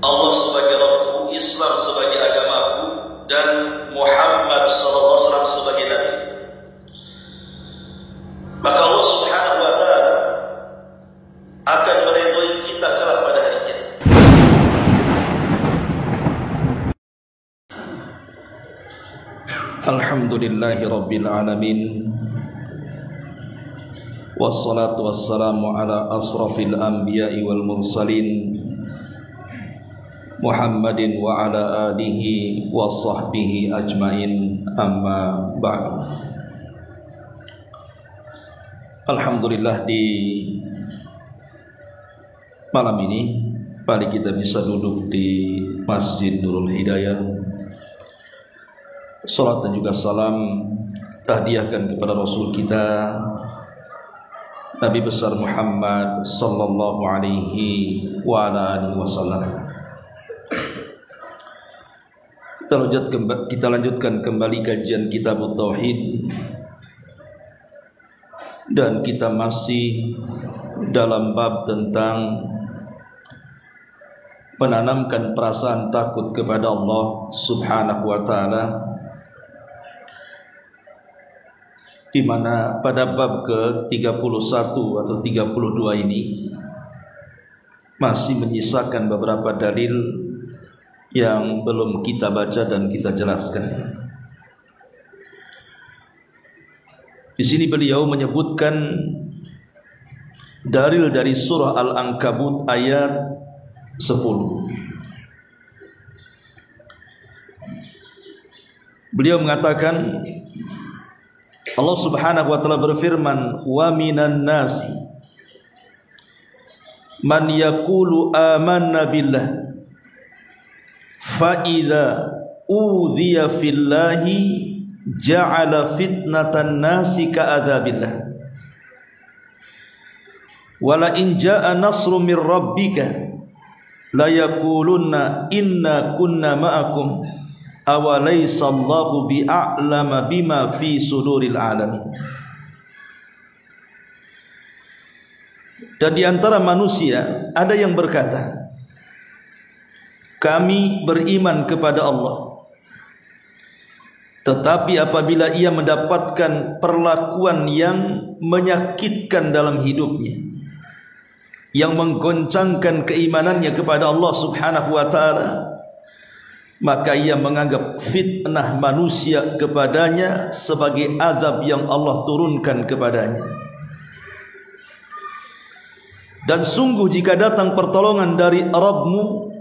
Allah sebagai Rabbku, Islam sebagai agamaku, dan Muhammad SAW sebagai Nabi. Maka Allah Subhanahu wa Ta'ala akan meridhoi kita kelak pada hari kiamat. Alhamdulillahi Rabbil Alamin, wassalatu wassalamu ala asrafil anbiya'i wal mursalin, Muhammadin wa ala alihi wa sahbihi ajmain, amma ba'du. Alhamdulillah, di malam ini kembali kita bisa duduk di Masjid Nurul Hidayah. Salat dan juga salam tahdiahkan kepada Rasul kita Nabi besar Muhammad sallallahu alaihi wa ala alihi wasallam. Kita lanjutkan kembali kajian Kitab Tauhid, dan kita masih dalam bab tentang menanamkan perasaan takut kepada Allah Subhanahu wa Ta'ala, di mana pada bab ke-31 atau 32 ini masih menyisakan beberapa dalil yang belum kita baca dan kita jelaskan. Di sini beliau menyebutkan dalil dari surah Al-Ankabut ayat 10. Beliau mengatakan, Allah Subhanahu wa Ta'ala berfirman, wa minan nasi man yaqulu amanna billah fa idza udhiya fillahi ja'ala fitnatan nasi ka'adzabillah wala in ja'a nasrun min rabbika la yaqulunna inna kunna ma'akum awalaysa Allahu bi'a'lama bima fi suduril alamin. Dan di antara manusia ada yang berkata, kami beriman kepada Allah, tetapi apabila ia mendapatkan perlakuan yang menyakitkan dalam hidupnya, yang menggoncangkan keimanannya kepada Allah Subhanahu wa Ta'ala, maka ia menganggap fitnah manusia kepadanya sebagai azab yang Allah turunkan kepadanya. Dan sungguh jika datang pertolongan dari Rabbmu,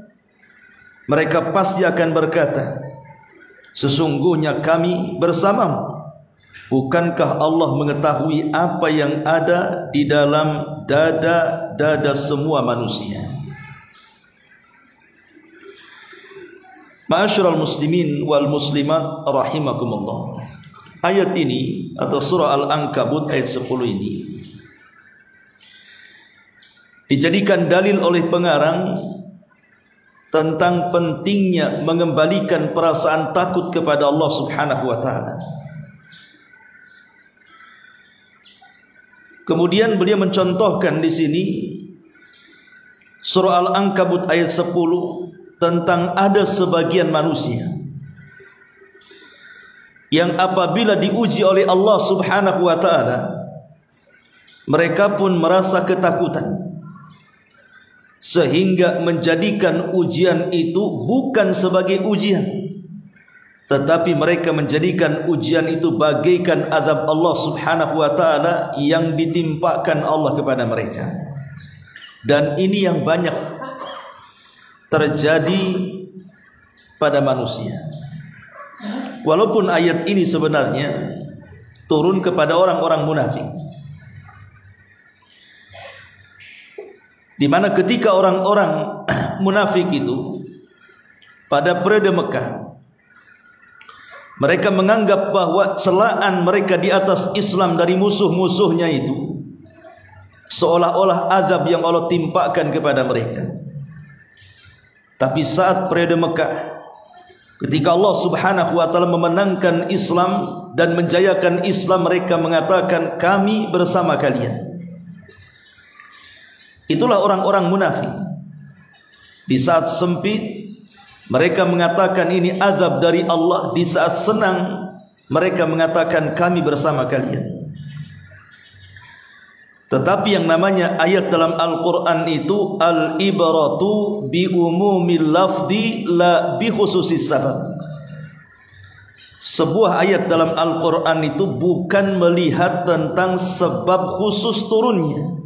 mereka pasti akan berkata, sesungguhnya kami bersamamu. Bukankah Allah mengetahui apa yang ada di dalam dada-dada semua manusia? Ma'asyiral muslimin wal muslimat rahimakumullah. Ayat ini atau surah Al-Ankabut ayat 10 ini dijadikan dalil oleh pengarang tentang pentingnya mengembalikan perasaan takut kepada Allah Subhanahu wa Ta'ala. Kemudian beliau mencontohkan di sini surah Al-Ankabut ayat 10 tentang ada sebagian manusia yang apabila diuji oleh Allah Subhanahu wa Ta'ala, mereka pun merasa ketakutan, sehingga menjadikan ujian itu bukan sebagai ujian, tetapi mereka menjadikan ujian itu bagaikan azab Allah Subhanahu wa Ta'ala yang ditimpakan Allah kepada mereka. Dan ini yang banyak terjadi pada manusia. Walaupun ayat ini sebenarnya turun kepada orang-orang munafik, di mana ketika orang-orang munafik itu pada periode Mekah, mereka menganggap bahwa celaan mereka di atas Islam dari musuh-musuhnya itu seolah-olah azab yang Allah timpakan kepada mereka. Tapi saat periode Mekah, ketika Allah Subhanahu wa Ta'ala memenangkan Islam dan menjayakan Islam, mereka mengatakan kami bersama kalian. Itulah orang-orang munafik. Di saat sempit mereka mengatakan ini azab dari Allah. Di saat senang mereka mengatakan kami bersama kalian. Tetapi yang namanya ayat dalam Al-Quran itu al-ibratu bi umumil lafzi la bi khususis sabab. Sebuah ayat dalam Al-Quran itu bukan melihat tentang sebab khusus turunnya,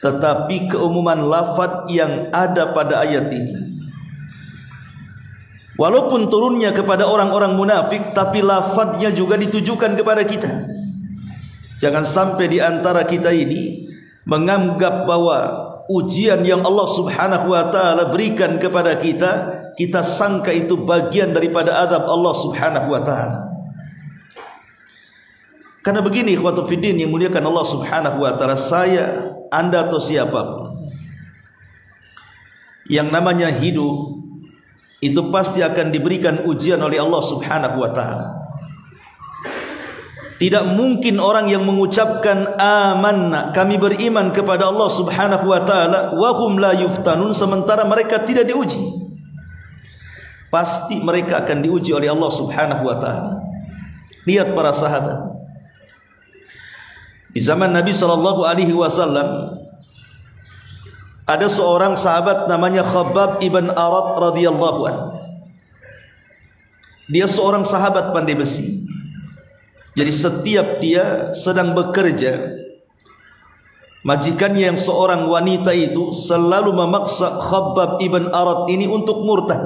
tetapi keumuman lafaz yang ada pada ayat ini. Walaupun turunnya kepada orang-orang munafik, tapi lafaznya juga ditujukan kepada kita. Jangan sampai di antara kita ini menganggap bahwa ujian yang Allah Subhanahu wa taala berikan kepada kita, kita sangka itu bagian daripada azab Allah Subhanahu wa taala. Karena begini, ikhwatu fiddin yang muliakan Allah Subhanahu wa taala, saya, Anda atau siapapun yang namanya hidup itu pasti akan diberikan ujian oleh Allah Subhanahu wa taala. Tidak mungkin orang yang mengucapkan amanna, kami beriman kepada Allah Subhanahu wa taala, wa hum la yuftanun, sementara mereka tidak diuji. Pasti mereka akan diuji oleh Allah Subhanahu wa taala. Lihat para sahabat. Di zaman Nabi sallallahu alaihi wasallam ada seorang sahabat namanya Khabbab ibn Arat radhiyallahu anhu. Dia seorang sahabat pandai besi. Jadi setiap dia sedang bekerja, majikannya yang seorang wanita itu selalu memaksa Khabbab ibn Arat ini untuk murtad.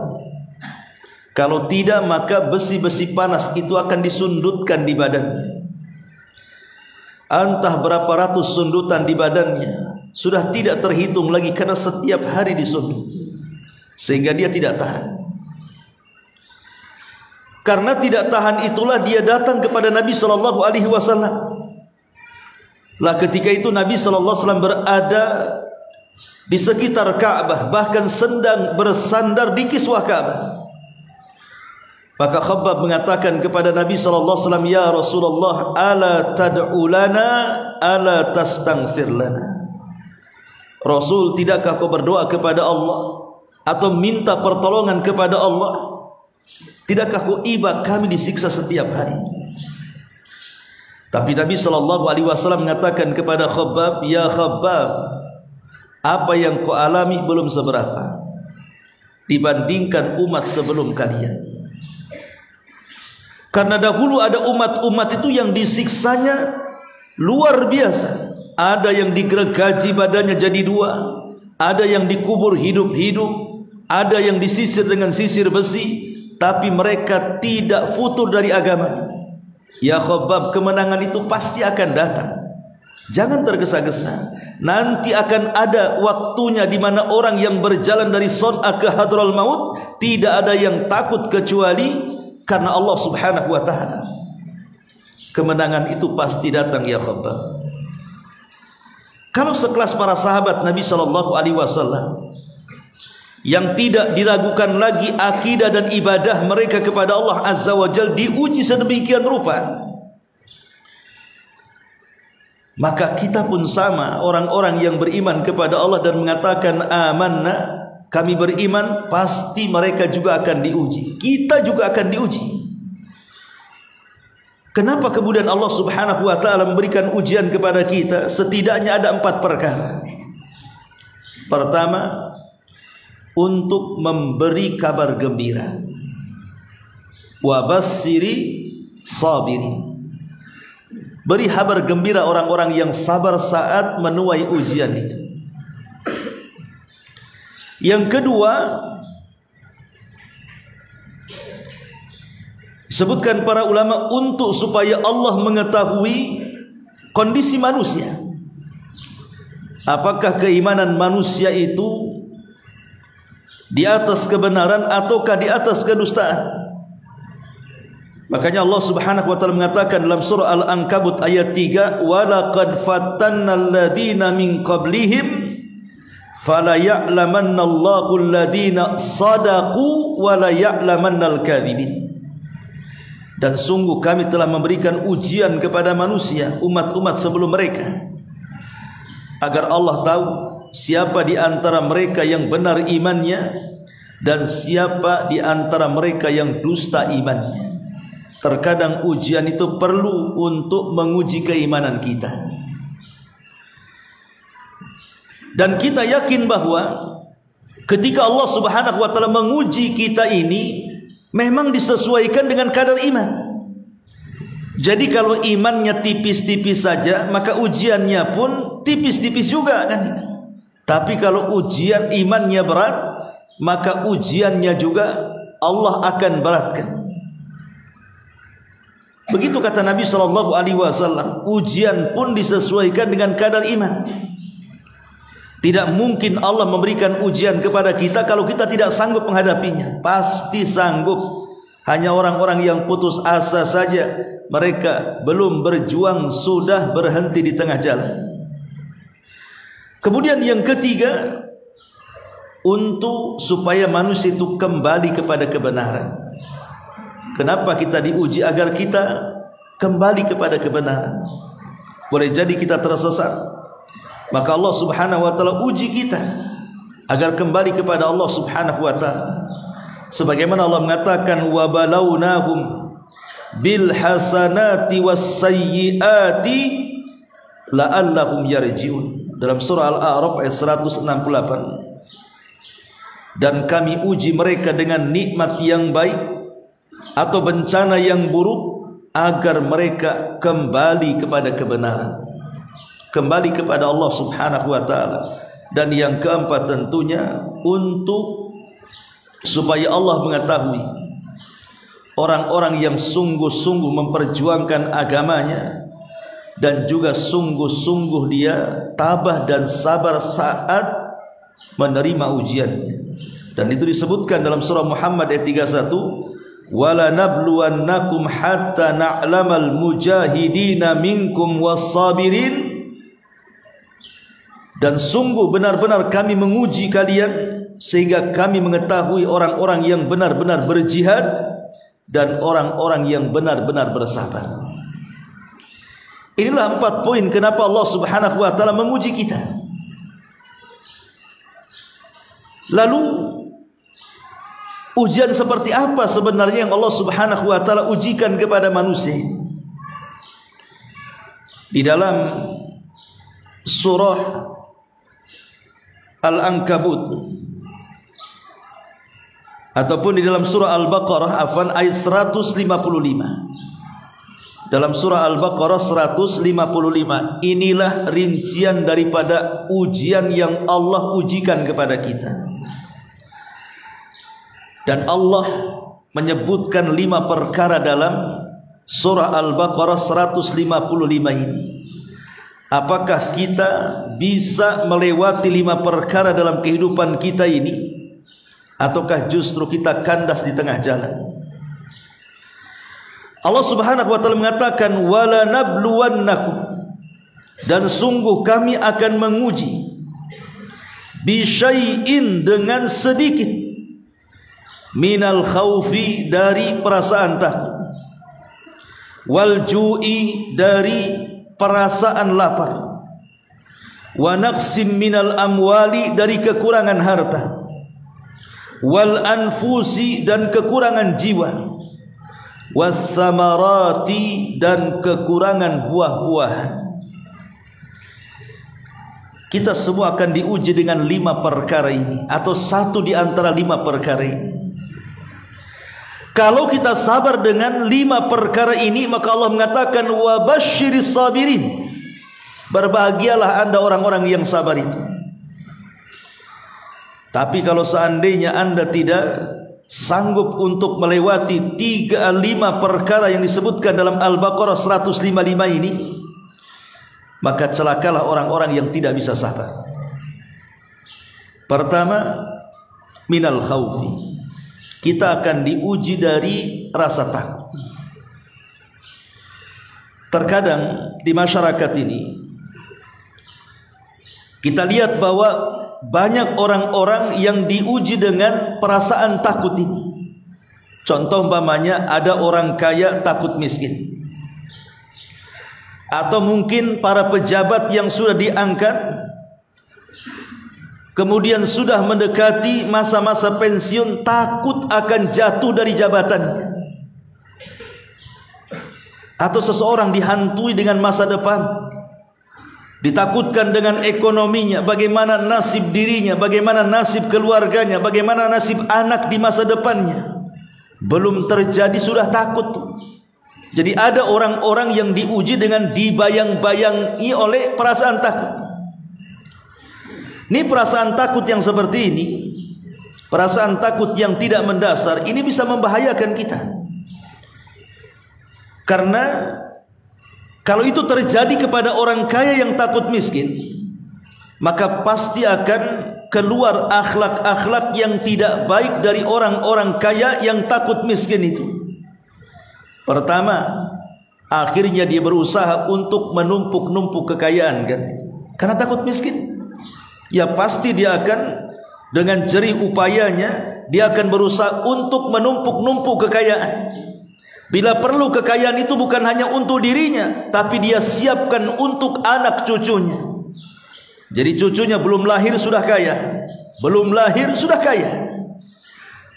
Kalau tidak maka besi-besi panas itu akan disundutkan di badannya. Entah berapa ratus sundutan di badannya, sudah tidak terhitung lagi karena setiap hari disundut, sehingga dia tidak tahan. Karena tidak tahan itulah dia datang kepada Nabi sallallahu alaihi wasallam. Lah ketika itu Nabi sallallahu alaihi wasallam berada di sekitar Ka'bah, bahkan sedang bersandar di kiswah Ka'bah. Maka Khabbab mengatakan kepada Nabi sallallahu alaihi wasallam, "Ya Rasulullah, ala tad'u lana, ala tastaghfir lana." Rasul, tidakkah kau berdoa kepada Allah atau minta pertolongan kepada Allah? Tidakkah kau iba kami disiksa setiap hari? Tapi Nabi sallallahu alaihi wasallam mengatakan kepada Khabbab, "Ya Khabbab, apa yang kau alami belum seberapa dibandingkan umat sebelum kalian." Karena dahulu ada umat-umat itu yang disiksanya luar biasa. Ada yang digergaji badannya jadi dua, ada yang dikubur hidup-hidup, ada yang disisir dengan sisir besi, tapi mereka tidak futur dari agamanya. Ya Khabbab, kemenangan itu pasti akan datang. Jangan tergesa-gesa. Nanti akan ada waktunya di mana orang yang berjalan dari Son'a ke Hadral Maut tidak ada yang takut kecuali karena Allah Subhanahu wa taala. Kemenangan itu pasti datang ya Khabbab. Kalau sekelas para sahabat Nabi sallallahu alaihi wasallam yang tidak diragukan lagi akidah dan ibadah mereka kepada Allah Azza wa Jalla diuji sedemikian rupa, maka kita pun sama, orang-orang yang beriman kepada Allah dan mengatakan amanna, kami beriman, pasti mereka juga akan diuji. Kita juga akan diuji. Kenapa kemudian Allah Subhanahu wa taala memberikan ujian kepada kita? Setidaknya ada 4 perkara. Pertama, untuk memberi kabar gembira. Wa basyiri sabirin. Beri kabar gembira orang-orang yang sabar saat menuai ujian itu. Yang kedua, disebutkan para ulama untuk supaya Allah mengetahui kondisi manusia. Apakah keimanan manusia itu di atas kebenaran ataukah di atas kedustaan? Makanya Allah Subhanahu wa taala mengatakan dalam surah Al-Ankabut ayat 3, "Wa laqad fattannal ladzina min qablihim fala ya'lamanna Allahu alladhina sadaqu wa la ya'lamannal kadzibin." Dan sungguh kami telah memberikan ujian kepada manusia, umat-umat sebelum mereka, agar Allah tahu siapa di antara mereka yang benar imannya dan siapa di antara mereka yang dusta imannya. Terkadang ujian itu perlu untuk menguji keimanan kita. Dan kita yakin bahwa ketika Allah Subhanahu wa taala menguji kita ini memang disesuaikan dengan kadar iman. Jadi kalau imannya tipis-tipis saja, maka ujiannya pun tipis-tipis juga kan itu. Tapi kalau ujian imannya berat, maka ujiannya juga Allah akan beratkan. Begitu kata Nabi SAW, ujian pun disesuaikan dengan kadar iman. Tidak mungkin Allah memberikan ujian kepada kita kalau kita tidak sanggup menghadapinya. Pasti sanggup. Hanya orang-orang yang putus asa saja, mereka belum berjuang sudah berhenti di tengah jalan. Kemudian yang ketiga, untuk supaya manusia itu kembali kepada kebenaran. Kenapa kita diuji? Agar kita kembali kepada kebenaran. Boleh jadi kita tersesat, maka Allah Subhanahu wa taala uji kita agar kembali kepada Allah Subhanahu wa taala. Sebagaimana Allah mengatakan, wa balawnahum bil hasanati was sayyiati la'allahum yarji'un, dalam surah Al-A'raf ayat 168. Dan kami uji mereka dengan nikmat yang baik atau bencana yang buruk agar mereka kembali kepada kebenaran, kembali kepada Allah Subhanahu wa taala. Dan yang keempat tentunya untuk supaya Allah mengetahui orang-orang yang sungguh-sungguh memperjuangkan agamanya dan juga sungguh-sungguh dia tabah dan sabar saat menerima ujiannya. Dan itu disebutkan dalam surah Muhammad ayat 31, wala nabluwannakum hatta na'lamal mujahidina minkum was-sabirin. Dan sungguh benar-benar kami menguji kalian sehingga kami mengetahui orang-orang yang benar-benar berjihad dan orang-orang yang benar-benar bersabar. Inilah 4 poin kenapa Allah Subhanahu wa taala menguji kita. Lalu ujian seperti apa sebenarnya yang Allah Subhanahu wa taala ujikan kepada manusia ini? Di dalam surah Al-Ankabut ataupun di dalam surah Al-Baqarah ayat 155. Dalam surah Al-Baqarah 155, inilah rincian daripada ujian yang Allah ujikan kepada kita. Dan Allah menyebutkan 5 perkara dalam surah Al-Baqarah 155 ini. Apakah kita bisa melewati 5 perkara dalam kehidupan kita ini, ataukah justru kita kandas di tengah jalan? Allah Subhanahu wa taala mengatakan, wala nabluwannakum, dan sungguh kami akan menguji, bisyai'in, dengan sedikit, minal khaufi, dari perasaan takut, wal ju'i, dari perasaan lapar, wa naqsim minal amwali, dari kekurangan harta, wal anfusi, dan kekurangan jiwa, was samarati, dan kekurangan buah-buahan. Kita semua akan diuji dengan 5 perkara ini, atau satu di antara 5 perkara ini. Kalau kita sabar dengan 5 perkara ini, maka Allah mengatakan, wa basyiris sabirin, berbahagialah Anda orang-orang yang sabar itu. Tapi kalau seandainya Anda tidak sanggup untuk melewati 5 perkara yang disebutkan dalam Al-Baqarah 155 ini, maka celakalah orang-orang yang tidak bisa sabar. Pertama, minal khaufi, kita akan diuji dari rasa takut. Terkadang di masyarakat ini kita lihat bahwa banyak orang-orang yang diuji dengan perasaan takut ini. Contoh umpamanya ada orang kaya takut miskin, atau mungkin para pejabat yang sudah diangkat kemudian sudah mendekati masa-masa pensiun, takut akan jatuh dari jabatannya, atau seseorang dihantui dengan masa depan, ditakutkan dengan ekonominya, bagaimana nasib dirinya, bagaimana nasib keluarganya, bagaimana nasib anak di masa depannya. Belum terjadi sudah takut. Jadi ada orang-orang yang diuji dengan dibayang-bayangi oleh perasaan takut. Ini perasaan takut yang seperti ini, perasaan takut yang tidak mendasar, ini bisa membahayakan kita. Karena kalau itu terjadi kepada orang kaya yang takut miskin, maka pasti akan keluar akhlak-akhlak yang tidak baik dari orang-orang kaya yang takut miskin itu. Pertama, akhirnya dia berusaha untuk menumpuk-numpuk kekayaan kan? Karena takut miskin. Ya pasti dia akan dengan jerih upayanya, dia akan berusaha untuk menumpuk-numpuk kekayaan. Bila perlu kekayaan itu bukan hanya untuk dirinya, tapi dia siapkan untuk anak cucunya. Jadi cucunya belum lahir sudah kaya, belum lahir sudah kaya.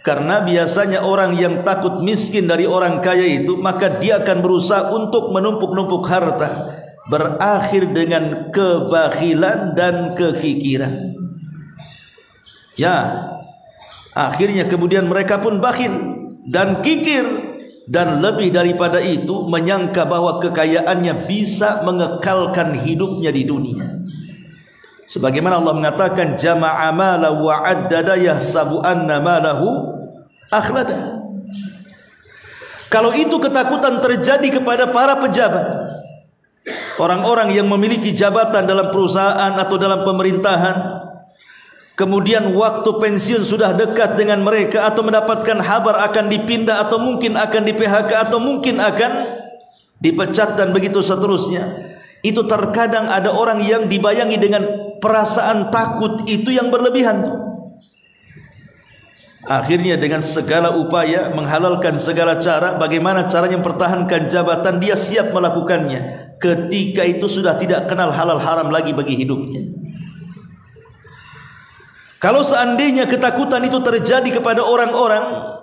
Karena biasanya orang yang takut miskin dari orang kaya itu, maka dia akan berusaha untuk menumpuk-numpuk harta, berakhir dengan kebakhilan dan kekikiran. Ya, akhirnya kemudian mereka pun bakhil dan kikir, dan lebih daripada itu menyangka bahwa kekayaannya bisa mengekalkan hidupnya di dunia. Sebagaimana Allah mengatakan, jama'a mala wa addada yahsabu anna malahu akhlada. Kalau itu ketakutan terjadi kepada para pejabat, orang-orang yang memiliki jabatan dalam perusahaan atau dalam pemerintahan, kemudian waktu pensiun sudah dekat dengan mereka, atau mendapatkan kabar akan dipindah, atau mungkin akan di PHK, atau mungkin akan dipecat dan begitu seterusnya. Itu terkadang ada orang yang dibayangi dengan perasaan takut itu yang berlebihan. Akhirnya dengan segala upaya, menghalalkan segala cara, bagaimana caranya mempertahankan jabatan, dia siap melakukannya. Ketika itu sudah tidak kenal halal haram lagi bagi hidupnya. Kalau seandainya ketakutan itu terjadi kepada orang-orang,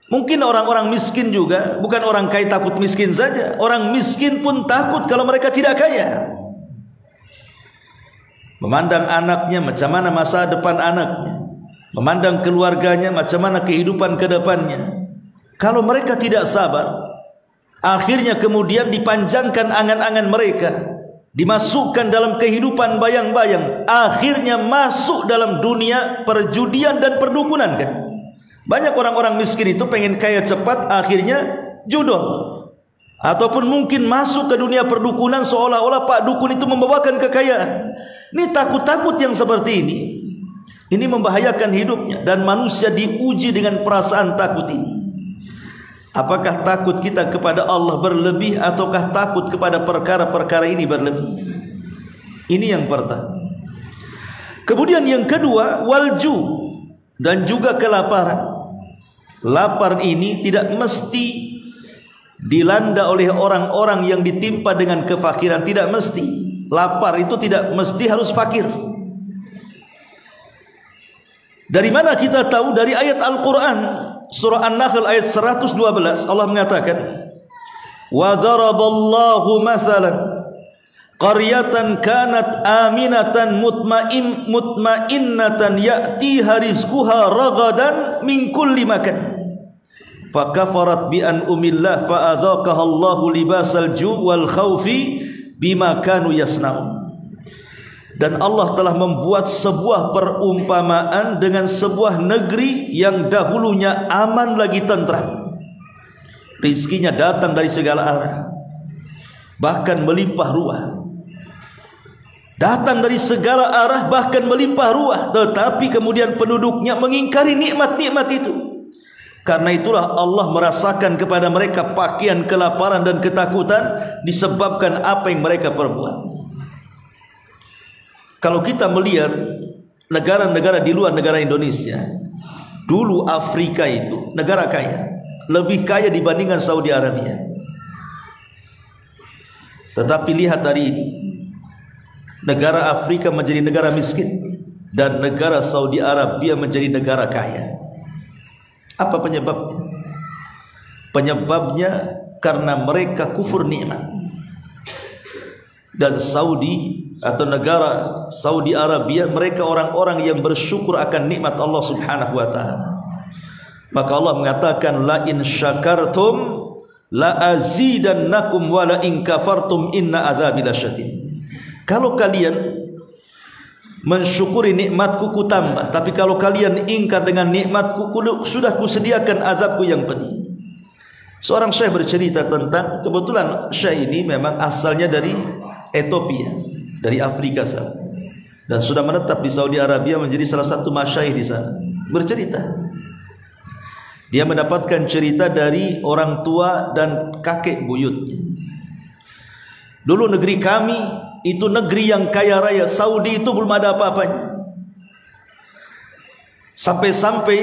mungkin orang-orang miskin juga, bukan orang kaya takut miskin saja, orang miskin pun takut kalau mereka tidak kaya. Memandang anaknya, macam mana masa depan anaknya, memandang keluarganya, macam mana kehidupan ke depannya. Kalau mereka tidak sabar, akhirnya kemudian dipanjangkan angan-angan mereka, dimasukkan dalam kehidupan bayang-bayang, akhirnya masuk dalam dunia perjudian dan perdukunan kan. Banyak orang-orang miskin itu pengen kaya cepat, akhirnya judol. Ataupun mungkin masuk ke dunia perdukunan seolah-olah Pak Dukun itu membawakan kekayaan. Ini takut-takut yang seperti ini membahayakan hidupnya, dan manusia diuji dengan perasaan takut ini. Apakah takut kita kepada Allah berlebih, ataukah takut kepada perkara-perkara ini berlebih? Ini yang pertama. Kemudian yang kedua, walju, dan juga kelaparan. Lapar ini tidak mesti dilanda oleh orang-orang yang ditimpa dengan kefakiran, tidak mesti. Lapar itu tidak mesti harus fakir. Dari mana kita tahu? Dari ayat Al-Quran, surah An-Nahl ayat 112, Allah mengatakan, wa daraballahu mathalan qaryatan kanat aminatan mutmainnatan ya'tiha rizquha ragadan min kulli makan fakafarat bi an umillah fa'adzaqaha Allahu libasal ju' wal khaufi bima kanu yasnaun. Dan Allah telah membuat sebuah perumpamaan dengan sebuah negeri yang dahulunya aman lagi tentram, rizkinya datang dari segala arah, bahkan melimpah ruah. Datang dari segala arah bahkan melimpah ruah, tetapi kemudian penduduknya mengingkari nikmat-nikmat itu. Karena itulah Allah merasakan kepada mereka pakaian kelaparan dan ketakutan disebabkan apa yang mereka perbuat. Kalau kita melihat negara-negara di luar negara Indonesia, dulu Afrika itu negara kaya, lebih kaya dibandingkan Saudi Arabia. Tetapi lihat hari ini, negara Afrika menjadi negara miskin. dan negara Saudi Arabia menjadi negara kaya. Apa penyebabnya? Penyebabnya karena mereka kufur nikmat. Dan Saudi atau negara Saudi Arabia, mereka orang-orang yang bersyukur akan nikmat Allah Subhanahu wa taala. Maka Allah mengatakan, la in syakartum la azidannakum wa la in kafartum inna adzabi lasyadid. Kalau kalian mensyukuri nikmatku ku tambah, tapi kalau kalian ingkar dengan nikmatku, sudah kusediakan azabku yang pedih. Seorang syekh bercerita tentang, kebetulan syekh ini memang asalnya dari Ethiopia, dari Afrika sana, dan sudah menetap di Saudi Arabia menjadi salah satu masyayikh di sana. Bercerita, dia mendapatkan cerita dari orang tua dan kakek buyutnya. Dulu negeri kami itu negeri yang kaya raya. Saudi itu belum ada apa-apanya. Sampai-sampai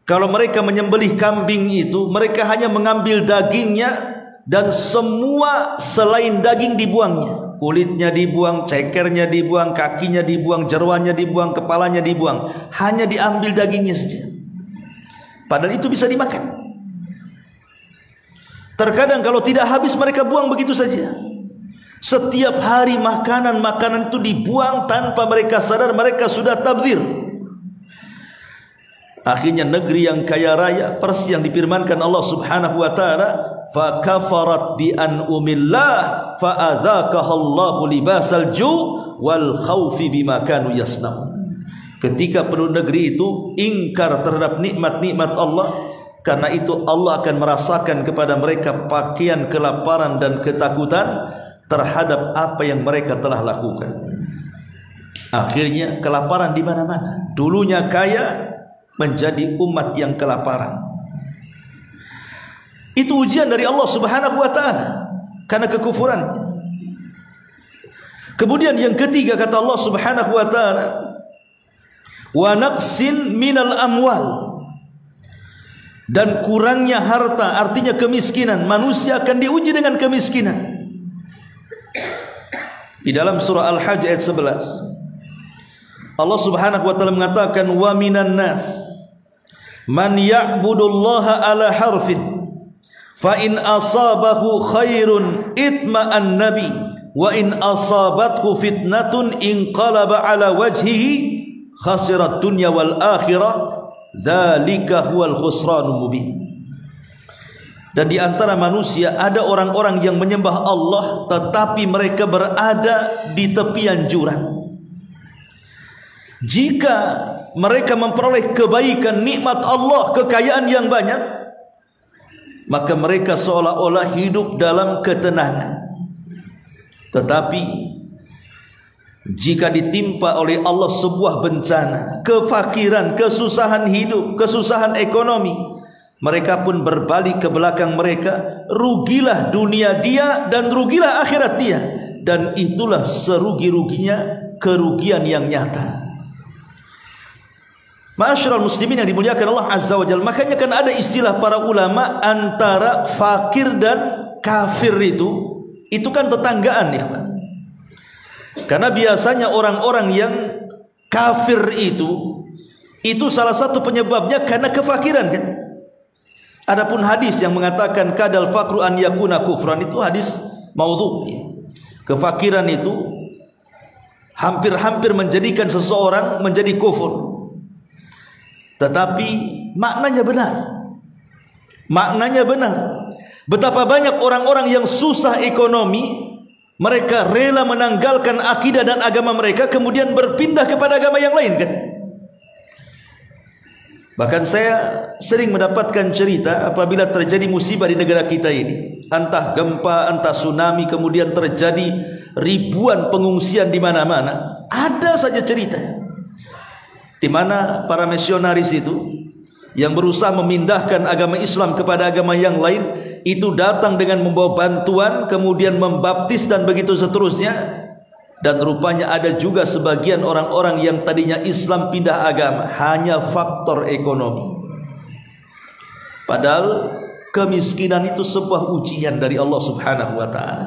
kalau mereka menyembelih kambing itu, mereka hanya mengambil dagingnya dan semua selain daging dibuangnya. Kulitnya dibuang, cekernya dibuang, kakinya dibuang, jeroannya dibuang, kepalanya dibuang. Hanya diambil dagingnya saja. Padahal itu bisa dimakan. Terkadang kalau tidak habis mereka buang begitu saja. Setiap hari makanan-makanan itu dibuang tanpa mereka sadar mereka sudah tabdzir. Akhirnya negeri yang kaya raya, persis yang difirmankan Allah Subhanahu wa taala, fa kafarat bi an'umillah fa adzaqaha Allahu libasal ju' wal khaufi bima kanu yasnaun. Ketika penduduk negeri itu ingkar terhadap nikmat-nikmat Allah, karena itu Allah akan merasakan kepada mereka pakaian kelaparan dan ketakutan terhadap apa yang mereka telah lakukan. Akhirnya kelaparan di mana-mana. Dulunya kaya menjadi umat yang kelaparan. Itu ujian dari Allah Subhanahu wa taala karena kekufurannya. Kemudian yang ketiga kata Allah Subhanahu wa taala, wa naqsin minal amwal, dan kurangnya harta, artinya kemiskinan. Manusia akan diuji dengan kemiskinan. Di dalam surah Al-Hajj ayat 11, Allah Subhanahu wa taala mengatakan, wa minan nas man ya'budullaha ala harfin fa in asabahu khairun itma'an nabi wa in asabathu fitnatun inqalaba ala wajhihi khasirat dunya wal akhirah dzalika huwal khusranul mubin. Dan di antara manusia ada orang-orang yang menyembah Allah tetapi mereka berada di tepian jurang. Jika mereka memperoleh kebaikan, nikmat Allah, kekayaan yang banyak, maka mereka seolah-olah hidup dalam ketenangan. Tetapi jika ditimpa oleh Allah sebuah bencana, kefakiran, kesusahan hidup, kesusahan ekonomi, mereka pun berbalik ke belakang mereka. Rugilah dunia dia dan rugilah akhirat dia. Dan itulah serugi-ruginya kerugian yang nyata. Ma'asyiral muslimin yang dimuliakan Allah Azza wa Jalla. Makanya kan ada istilah para ulama, antara fakir dan kafir itu kan tetanggaan ya Pak. Karena biasanya orang-orang yang kafir itu salah satu penyebabnya karena kefakiran kan. Adapun hadis yang mengatakan kadal fakru an yakuna kufran, itu hadis maudhu. Kefakiran itu hampir-hampir menjadikan seseorang menjadi kufur. Tetapi maknanya benar. Maknanya benar. Betapa banyak orang-orang yang susah ekonomi, mereka rela menanggalkan akidah dan agama mereka, kemudian berpindah kepada agama yang lain kan. Bahkan saya sering mendapatkan cerita apabila terjadi musibah di negara kita ini, entah gempa, entah tsunami, kemudian terjadi ribuan pengungsian di mana-mana. Ada saja cerita di mana para misionaris itu yang berusaha memindahkan agama Islam kepada agama yang lain itu datang dengan membawa bantuan, kemudian membaptis dan begitu seterusnya. Dan rupanya ada juga sebagian orang-orang yang tadinya Islam pindah agama hanya faktor ekonomi. Padahal kemiskinan itu sebuah ujian dari Allah Subhanahu wa taala.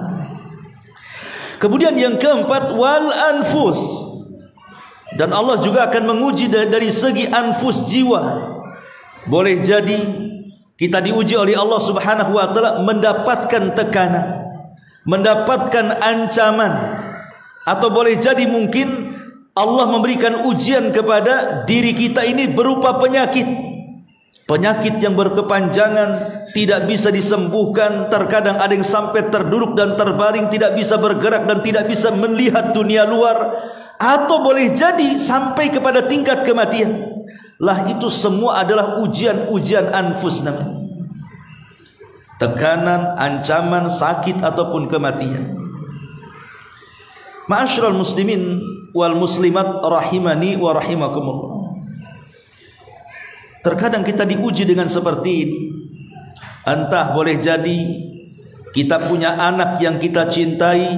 Kemudian yang keempat, wal anfus, Dan Allah juga akan menguji dari segi anfus, jiwa. Boleh jadi kita diuji oleh Allah Subhanahu wa taala mendapatkan tekanan, mendapatkan ancaman, atau boleh jadi mungkin Allah memberikan ujian kepada diri kita ini berupa penyakit. Penyakit yang berkepanjangan, tidak bisa disembuhkan. Terkadang ada yang sampai terduduk dan terbaring, tidak bisa bergerak dan tidak bisa melihat dunia luar. Atau boleh jadi sampai kepada tingkat kematian. Lah itu semua adalah ujian-ujian anfus namanya. Tekanan, ancaman, sakit ataupun kematian. Ma'asyiral muslimin wal muslimat rahimani wa rahimakumullah. Terkadang kita diuji dengan seperti ini. Entah boleh jadi kita punya anak yang kita cintai,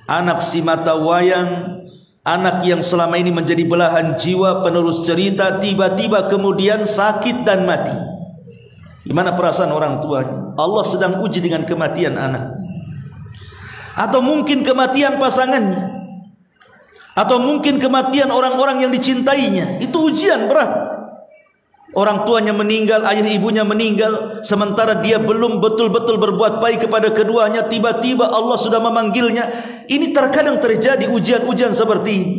anak si mata wayang, anak yang selama ini menjadi belahan jiwa, penerus cerita, tiba-tiba kemudian sakit dan mati. Gimana perasaan orang tuanya? Allah sedang uji dengan kematian anak. Atau mungkin kematian pasangannya, atau mungkin kematian orang-orang yang dicintainya. Itu ujian berat. Orang tuanya meninggal, ayah ibunya meninggal, sementara dia belum betul-betul berbuat baik kepada keduanya. Tiba-tiba Allah sudah memanggilnya. Ini terkadang terjadi ujian-ujian seperti ini.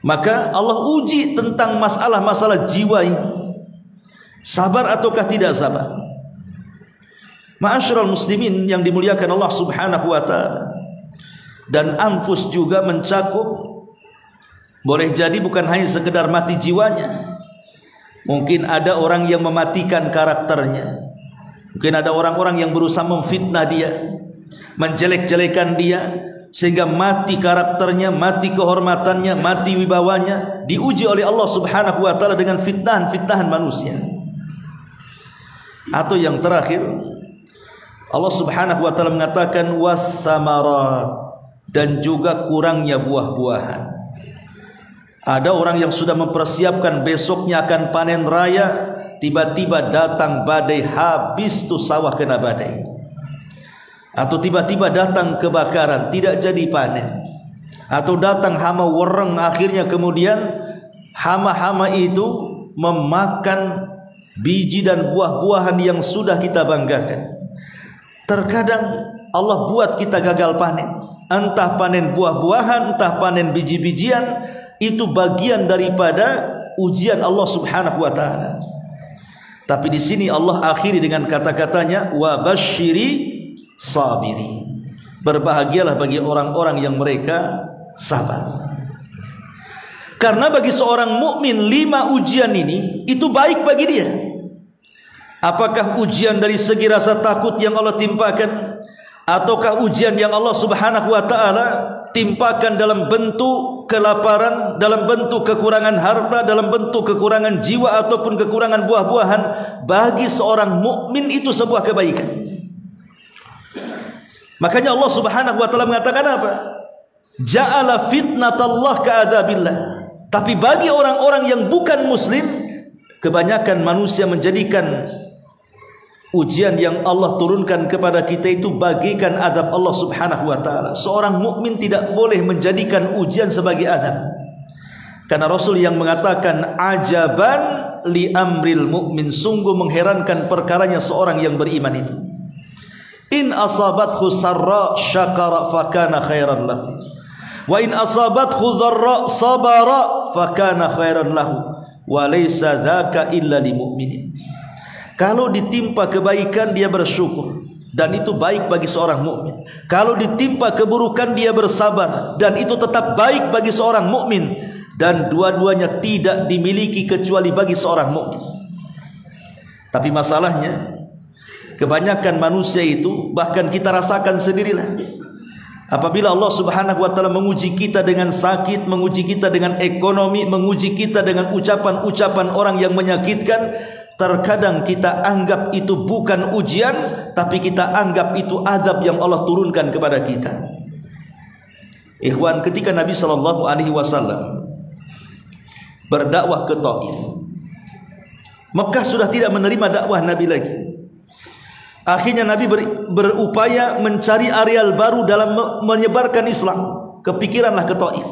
Maka Allah uji tentang masalah-masalah jiwa ini. Sabar ataukah tidak sabar? Ma'asyiral muslimin yang dimuliakan Allah Subhanahu wa taala. Dan anfus juga mencakup, boleh jadi bukan hanya sekedar mati jiwanya. Mungkin ada orang yang mematikan karakternya. Mungkin ada orang-orang yang berusaha memfitnah dia, menjelek-jelekan dia, sehingga mati karakternya, mati kehormatannya, mati wibawanya. Diuji oleh Allah Subhanahu wa taala dengan fitnahan-fitnahan manusia. Atau yang terakhir, Allah Subhanahu wa taala mengatakan wassamarat, dan juga kurangnya buah-buahan. Ada orang yang sudah mempersiapkan besoknya akan panen raya, tiba-tiba datang badai, habis tuh sawah kena badai. Atau tiba-tiba datang kebakaran, tidak jadi panen. Atau datang hama wereng, akhirnya kemudian hama-hama itu memakan biji dan buah-buahan yang sudah kita banggakan. Terkadang Allah buat kita gagal panen. Entah panen buah-buahan, entah panen biji-bijian. Itu bagian daripada ujian Allah Subhanahu wa taala. Tapi di sini Allah akhiri dengan kata-katanya wa basyiri sabiri. Berbahagialah bagi orang-orang yang mereka sabar. Karena bagi seorang mukmin 5 ujian ini itu baik bagi dia. Apakah ujian dari segi rasa takut yang Allah timpakan, ataukah ujian yang Allah Subhanahu wa taala timpakan dalam bentuk kelaparan, dalam bentuk kekurangan harta, dalam bentuk kekurangan jiwa ataupun kekurangan buah-buahan, bagi seorang mukmin itu sebuah kebaikan. Makanya Allah Subhanahu wa taala mengatakan apa? Ja'ala fitnatallah ka'adzabillah. Tapi bagi orang-orang yang bukan muslim, kebanyakan manusia menjadikan ujian yang Allah turunkan kepada kita itu bagaikan azab Allah Subhanahu wa taala. Seorang mukmin tidak boleh menjadikan ujian sebagai azab. Karena Rasul yang mengatakan ajaban li amril mukmin, sungguh mengherankan perkaranya seorang yang beriman itu. In asabathu sarra syakara fakana khairan lahu. Wa in asabathu dharra sabara fakana khairan lahu. Wa laysa dzaka illa lil mu'minin. Kalau ditimpa kebaikan dia bersyukur, dan itu baik bagi seorang mukmin. Kalau ditimpa keburukan dia bersabar, dan itu tetap baik bagi seorang mukmin. Dan dua-duanya tidak dimiliki kecuali bagi seorang mukmin. Tapi masalahnya kebanyakan manusia itu, bahkan kita rasakan sendirilah, apabila Allah Subhanahu wa taala menguji kita dengan sakit, menguji kita dengan ekonomi, menguji kita dengan ucapan-ucapan orang yang menyakitkan, terkadang kita anggap itu bukan ujian, tapi kita anggap itu azab yang Allah turunkan kepada kita. Ikhwan, ketika Nabi SAW berdakwah ke Taif, Mekah sudah tidak menerima dakwah Nabi lagi. Akhirnya Nabi berupaya mencari areal baru dalam menyebarkan Islam. Kepikiranlah ke Taif.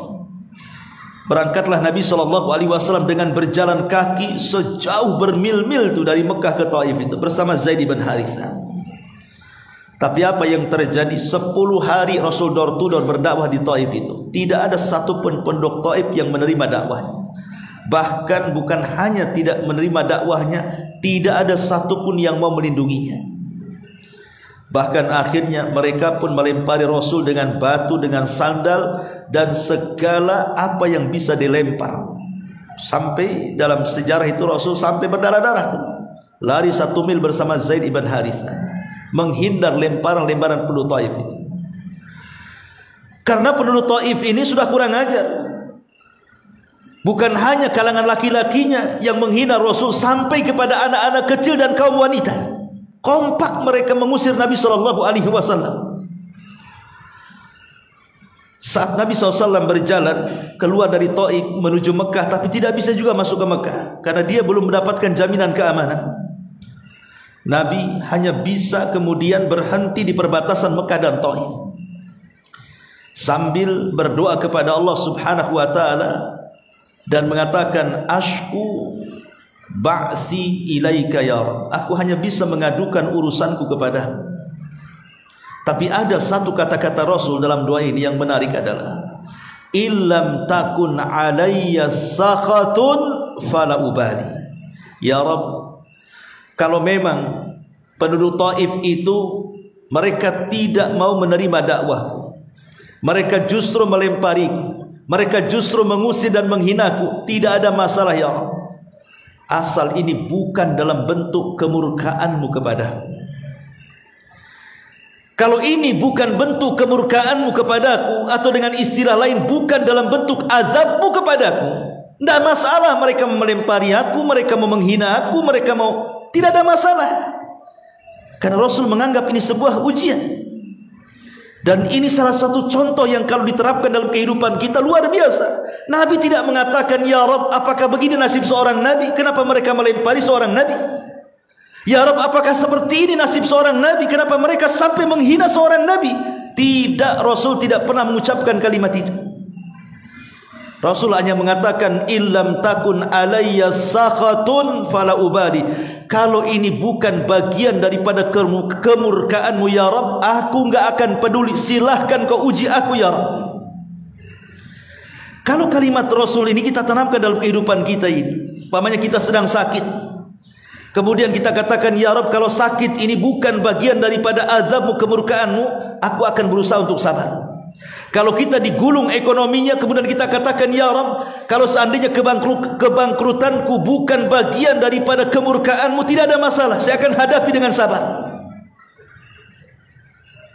Berangkatlah Nabi SAW dengan berjalan kaki sejauh bermil-mil itu dari Mekah ke Taif itu bersama Zaid bin Harithah. Tapi apa yang terjadi? 10 hari Rasul door to door berdakwah di Taif itu. Tidak ada satupun penduduk Taif yang menerima dakwahnya. Bahkan bukan hanya tidak menerima dakwahnya, tidak ada satupun yang mau melindunginya. Bahkan akhirnya mereka pun melempari Rasul dengan batu, dengan sandal, dan segala apa yang bisa dilempar. Sampai dalam sejarah itu Rasul sampai berdarah-darah tuh. Lari 1 mil bersama Zaid ibn Harithah, menghindar lemparan-lemparan penduduk Taif itu. Karena penduduk Taif ini sudah kurang ajar. Bukan hanya kalangan laki-lakinya yang menghina Rasul, sampai kepada anak-anak kecil dan kaum wanita. Kompak mereka mengusir Nabi SAW. Saat Nabi SAW berjalan keluar dari Taif menuju Mekah, tapi tidak bisa juga masuk ke Mekah karena dia belum mendapatkan jaminan keamanan. Nabi hanya bisa kemudian berhenti di perbatasan Mekah dan Taif sambil berdoa kepada Allah Subhanahu wa taala dan mengatakan, ashku ba'thi ilaika ya Rabb. Aku hanya bisa mengadukan urusanku kepadamu. Tapi ada satu kata-kata Rasul dalam doa ini yang menarik adalah, illam takun alayya sakhatun fala ubali. Ya Rabb, kalau memang penduduk Taif itu mereka tidak mau menerima dakwahku, mereka justru melempariku, mereka justru mengusir dan menghinaku, tidak ada masalah ya Rabb, asal ini bukan dalam bentuk kemurkaanmu kepadaku. Kalau ini bukan bentuk kemurkaanmu kepadaku, atau dengan istilah lain bukan dalam bentuk azabmu kepadaku, tidak masalah mereka melempari aku, mereka mau menghina aku, mereka mau, tidak ada masalah. Karena Rasul menganggap ini sebuah ujian. Dan ini salah satu contoh yang kalau diterapkan dalam kehidupan kita luar biasa. Nabi tidak mengatakan, ya Rabb, apakah begini nasib seorang Nabi? Kenapa mereka melempari seorang Nabi? Ya Rabb, apakah seperti ini nasib seorang Nabi? Kenapa mereka sampai menghina seorang Nabi? Tidak, Rasul tidak pernah mengucapkan kalimat itu. Rasul hanya mengatakan, illam takun alayya sakhatun fala ubadi. Kalau ini bukan bagian daripada kemurkaanmu ya Rabb, aku enggak akan peduli. Silahkan kau uji aku ya Rabb. Kalau kalimat Rasul ini kita tanamkan dalam kehidupan kita ini, umpamanya kita sedang sakit, kemudian kita katakan, ya Rabb, kalau sakit ini bukan bagian daripada azabmu, kemurkaanmu, aku akan berusaha untuk sabar. Kalau kita digulung ekonominya, kemudian kita katakan, ya Rabb, kalau seandainya kebangkrutanku bukan bagian daripada kemurkaanmu, tidak ada masalah, saya akan hadapi dengan sabar.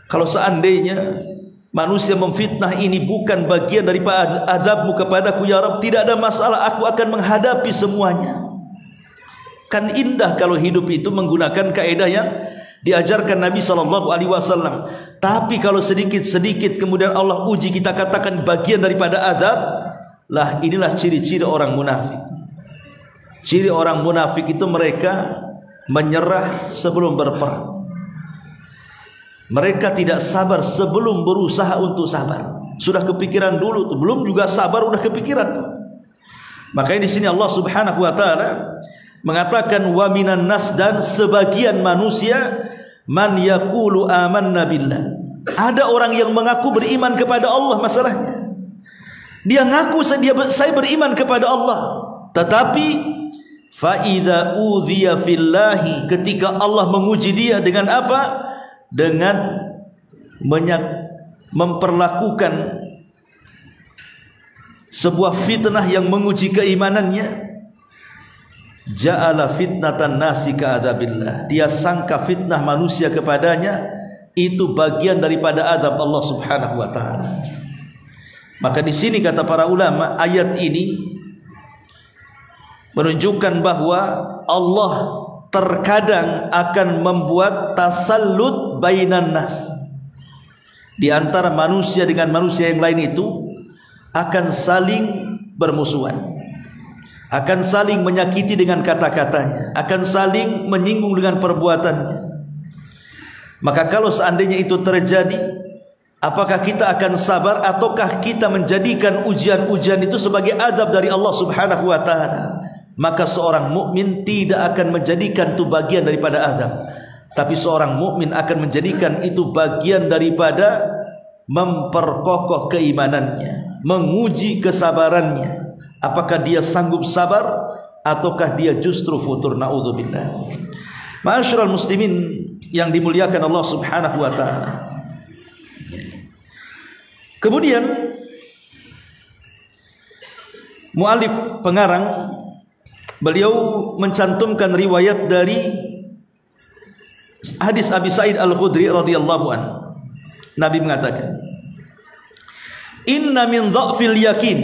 Kalau seandainya manusia memfitnah ini bukan bagian daripada azabmu kepadaku ya Rabb, tidak ada masalah, aku akan menghadapi semuanya. Kan indah kalau hidup itu menggunakan kaidah yang diajarkan Nabi SAW. Tapi kalau sedikit-sedikit kemudian Allah uji, kita katakan bagian daripada azab, lah inilah ciri-ciri orang munafik. Ciri orang munafik itu mereka menyerah sebelum berperang. Mereka tidak sabar sebelum berusaha untuk sabar. Sudah kepikiran dulu tuh, belum juga sabar udah kepikiran tuh. Makanya di sini Allah Subhanahu wa taala mengatakan, wa minan nas, dan sebagian manusia, man yaqulu amanna billah. Ada orang yang mengaku beriman kepada Allah, masalahnya dia ngaku saya beriman kepada Allah, tetapi fa idza udhiya fillahi, ketika Allah menguji dia dengan apa? Dengan memperlakukan sebuah fitnah yang menguji keimanannya, ja'ala fitnatan nasi ka'adzabillah, dia sangka fitnah manusia kepadanya itu bagian daripada azab Allah Subhanahu wa taala. Maka di sini kata para ulama, ayat ini menunjukkan bahwa Allah terkadang akan membuat tasallut bainan nas, di antara manusia dengan manusia yang lain itu akan saling bermusuhan, akan saling menyakiti dengan kata-katanya, akan saling menyinggung dengan perbuatannya. Maka kalau seandainya itu terjadi, Apakah kita akan sabar ataukah kita menjadikan ujian-ujian itu sebagai azab dari Allah Subhanahu wa taala? Maka seorang mukmin tidak akan menjadikan itu bagian daripada azab, tapi seorang mukmin akan menjadikan itu bagian daripada memperkokoh keimanannya, menguji kesabarannya. Apakah dia sanggup sabar ataukah dia justru futur? Naudzubillah. Ma'asyiral muslimin yang dimuliakan Allah Subhanahu wa taala. Kemudian muallif pengarang beliau mencantumkan riwayat dari hadis Abi Sa'id Al-Khudri radhiyallahu anhu. Nabi mengatakan, "Inna min dha'fil yakin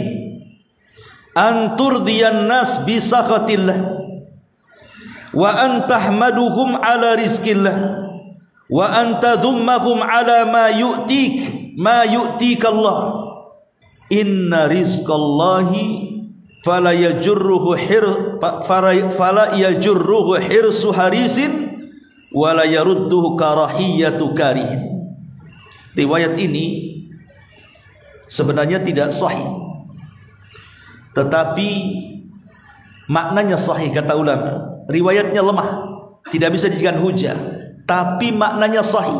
an turdiyan nas bi sakhatillah wa an tahmaduhum ala rizqillah wa an tadhummahum ala ma yu'tika Allah. Inna rizqallahi fala yajurruhu hirsu harisin wa la yarudduhu karahiyatu karihin." Riwayat ini sebenarnya tidak sahih, tetapi maknanya sahih kata ulama. Riwayatnya lemah, tidak bisa dijadikan hujah, tapi maknanya sahih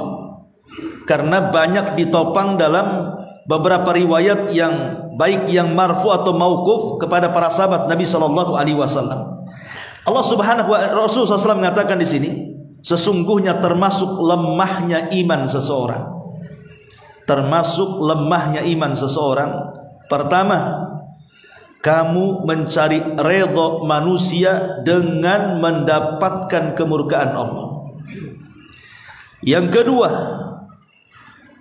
karena banyak ditopang dalam beberapa riwayat yang baik yang marfu atau mauquf kepada para sahabat Nabi sallallahu alaihi wasallam. Allah Subhanahu wa Rasul sallallahu mengatakan di sini, sesungguhnya termasuk lemahnya iman seseorang. Termasuk lemahnya iman seseorang, pertama, kamu mencari redha manusia dengan mendapatkan kemurkaan Allah. Yang kedua,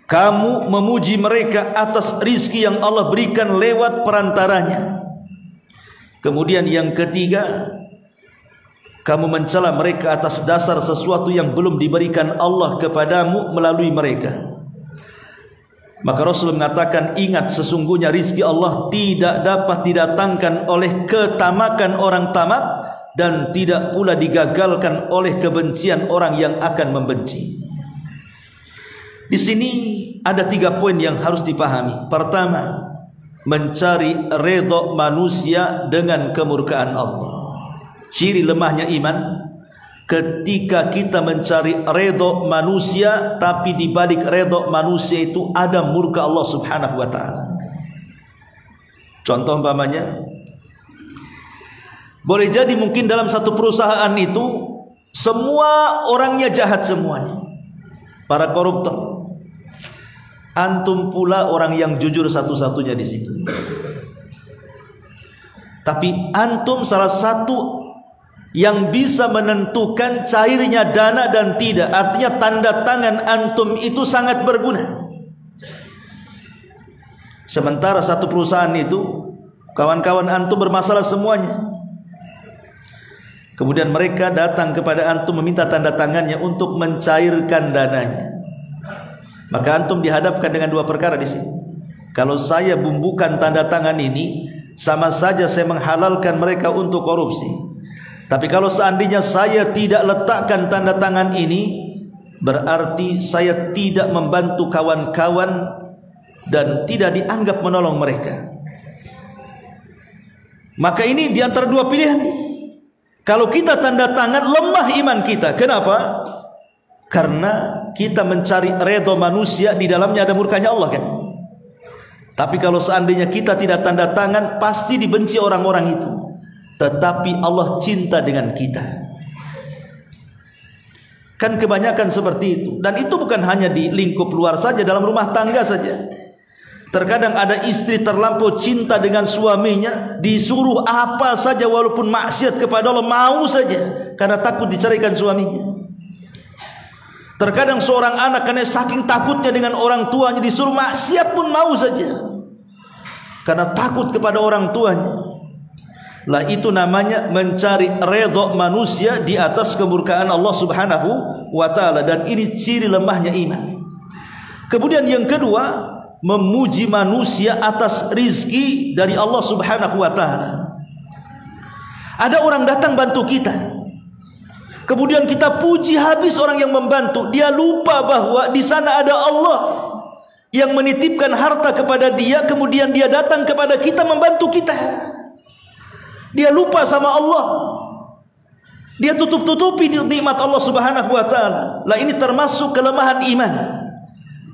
kamu memuji mereka atas rizki yang Allah berikan lewat perantaranya. Kemudian yang ketiga, kamu mencela mereka atas dasar sesuatu yang belum diberikan Allah kepadamu melalui mereka. Maka Rasul mengatakan, ingat sesungguhnya rizki Allah tidak dapat didatangkan oleh ketamakan orang tamak dan tidak pula digagalkan oleh kebencian orang yang akan membenci. Di sini ada 3 poin yang harus dipahami. Pertama, mencari redha manusia dengan kemurkaan Allah. Ciri lemahnya iman ketika kita mencari redha manusia, tapi di balik redha manusia itu ada murka Allah Subhanahu wa taala. Contoh umpamanya, boleh jadi mungkin dalam satu perusahaan itu semua orangnya jahat semuanya, para koruptor. Antum pula orang yang jujur satu-satunya di situ. Tapi antum salah satu yang bisa menentukan cairnya dana dan tidak. Artinya tanda tangan antum itu sangat berguna. Sementara satu perusahaan itu kawan-kawan antum bermasalah semuanya. Kemudian mereka datang kepada antum meminta tanda tangannya untuk mencairkan dananya. Maka antum dihadapkan dengan 2 perkara di sini. Kalau saya bumbukan tanda tangan ini, sama saja saya menghalalkan mereka untuk korupsi. Tapi kalau seandainya saya tidak letakkan tanda tangan ini, berarti saya tidak membantu kawan-kawan dan tidak dianggap menolong mereka. Maka ini di antara 2 pilihan. Kalau kita tanda tangan, lemah iman kita. Kenapa? Karena kita mencari redha manusia, di dalamnya ada murkanya Allah kan. Tapi kalau seandainya kita tidak tanda tangan, pasti dibenci orang-orang itu. Tetapi Allah cinta dengan kita. Kan kebanyakan seperti itu. Dan itu bukan hanya di lingkup luar saja, dalam rumah tangga saja. Terkadang ada istri terlampau cinta dengan suaminya, disuruh apa saja walaupun maksiat kepada Allah mau saja, karena takut diceraikan suaminya. Terkadang seorang anak karena saking takutnya dengan orang tuanya, disuruh maksiat pun mau saja, karena takut kepada orang tuanya. Lah itu namanya mencari redha manusia di atas kemurkaan Allah Subhanahu wa taala, dan ini ciri lemahnya iman. Kemudian yang kedua, memuji manusia atas rizki dari Allah Subhanahu wa taala. Ada orang datang bantu kita, kemudian kita puji habis orang yang membantu. Dia lupa bahwa di sana ada Allah yang menitipkan harta kepada dia, kemudian dia datang kepada kita membantu kita. Dia lupa sama Allah. Dia tutup-tutupi nikmat Allah Subhanahu wa taala. Lah ini termasuk kelemahan iman.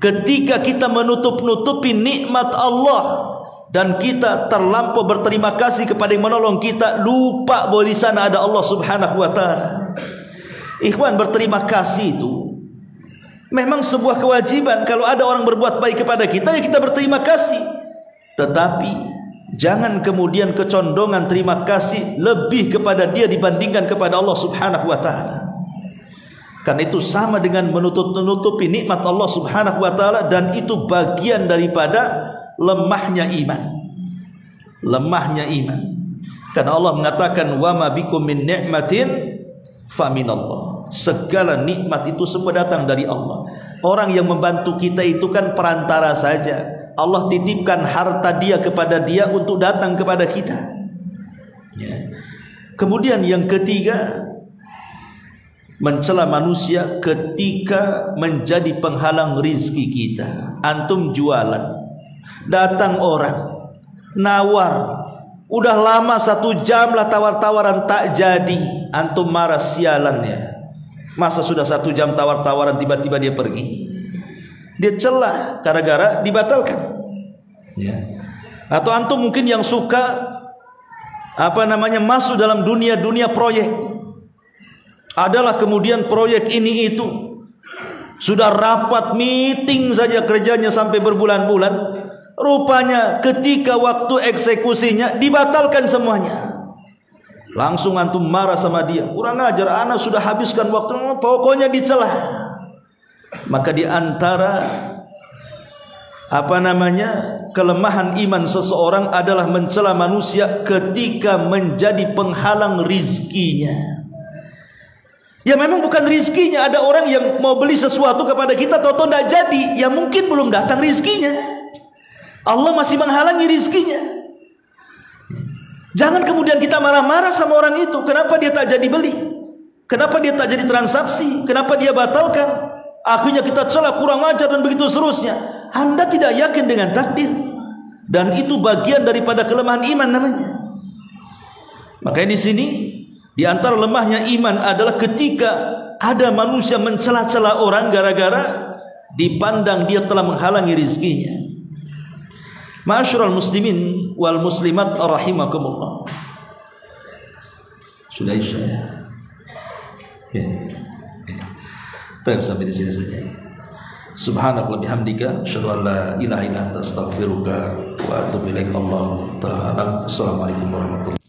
Ketika kita menutup-nutupi nikmat Allah dan kita terlampau berterima kasih kepada yang menolong kita, lupa bahwa di sana ada Allah Subhanahu wa taala. Ikhwan, berterima kasih itu memang sebuah kewajiban. Kalau ada orang berbuat baik kepada kita, ya kita berterima kasih. Tetapi jangan kemudian kecondongan terima kasih lebih kepada dia dibandingkan kepada Allah Subhanahu wa taala. Karena itu sama dengan menutup-nutupi nikmat Allah Subhanahu wa taala, dan itu bagian daripada lemahnya iman. Lemahnya iman. Karena Allah mengatakan wa ma bikum min ni'matin fa minallah. Segala nikmat itu semua datang dari Allah. Orang yang membantu kita itu kan perantara saja. Allah titipkan harta dia kepada dia untuk datang kepada kita. Ya. Kemudian yang ketiga, mencela manusia ketika menjadi penghalang rizki kita. Antum jualan, datang orang nawar, udah lama 1 jam lah tawar-tawaran tak jadi, antum marah, sialan ya. Masa sudah 1 jam tawar-tawaran tiba-tiba dia pergi. Dia celah gara-gara dibatalkan. Ya. Atau antum mungkin yang suka masuk dalam dunia proyek. Adalah kemudian proyek ini itu sudah rapat meeting saja kerjanya sampai berbulan-bulan. Rupanya ketika waktu eksekusinya dibatalkan semuanya. Langsung antum marah sama dia. Kurang ajar, anak sudah habiskan waktu, pokoknya dicela. Maka di antara kelemahan iman seseorang adalah mencela manusia ketika menjadi penghalang rizkinya. Ya memang bukan rizkinya. Ada orang yang mau beli sesuatu kepada kita, tahu-tahu tidak jadi. Ya mungkin belum datang rizkinya. Allah masih menghalangi rizkinya. Jangan kemudian kita marah-marah sama orang itu. Kenapa dia tak jadi beli? Kenapa dia tak jadi transaksi? Kenapa dia batalkan? Akhirnya kita celah, kurang ajar, dan begitu seterusnya. Anda tidak yakin dengan takdir. Dan itu bagian daripada kelemahan iman namanya. Makanya di sini, di antara lemahnya iman adalah ketika ada manusia mencela-cela orang gara-gara dipandang dia telah menghalangi rizkinya. Ma'asyiral muslimin wal muslimat rahimakumullah. Sudah isya ya. Kita sampai di sini saja. Subhanakallah bihamdika asyhadu an la ilaha illa anta astaghfiruka wa atubu ilaik. Allahu ta'ala. Assalamualaikum warahmatullahi wabarakatuh.